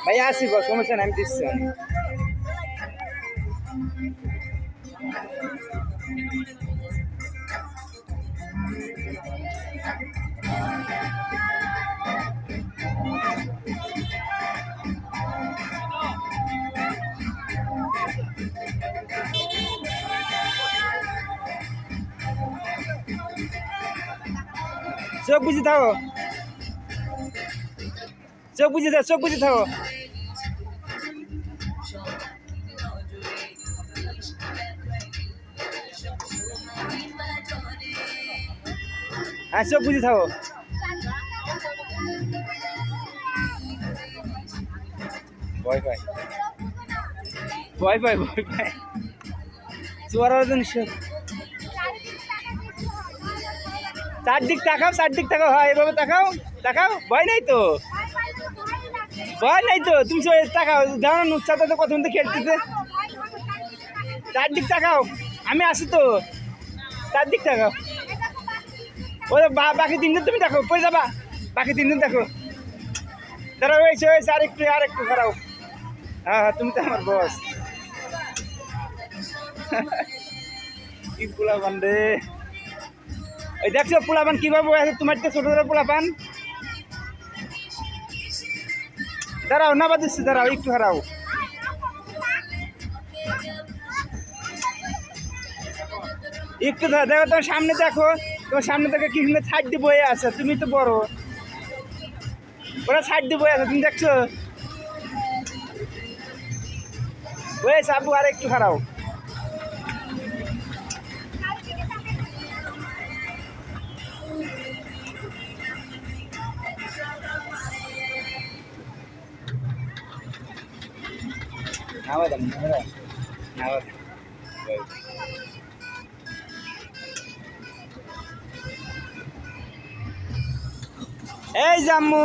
ভাই আসিব সমস্যা নাই আমি দিচ্ছি চোখ বুঝি থাকো চোখ বুঝি থাকো চোখ বুঝি থাকো হ্যাঁ চোখ বুঝি থাকো ভয় পাই ভয় পাই ভয় পাই চোরার জিনিস চারদিক তাকাও হয় এভাবে তাকাও তাকাও ভয় নাই তো ভয় নাই তো তুমি তাকাও জানো নুচ্ছাটা তো প্রথম তো খেলতেছে চারদিক তাকাও আমি আসি তো চারদিক তাকাও ওই বাকি তিনদিন তুমি দেখো পড়ে যাবা বাকি তিনদিন দেখো দাঁড়াও হয়েছে আরেকটু খারাও হ্যাঁ তুমি তো আমার বস কি পোলাপান রে এই দেখছো পোলাপান কিভাবে আছে তোমার তো ছোট ছোট পোলাপান দাঁড়াও না বাদিচ্ছি দাঁড়াও একটু হারাও একটু দেখো তোমার সামনে দেখো তোমার সামনে থেকে কি সুন্দর ছাইড দিয়ে বয়ে আছে তুমি তো বড় ওরা ছাইড দিয়ে বয়ে আছে তুমি দেখছো বয়েছে আবু আর একটু হারাও এই জাম্মু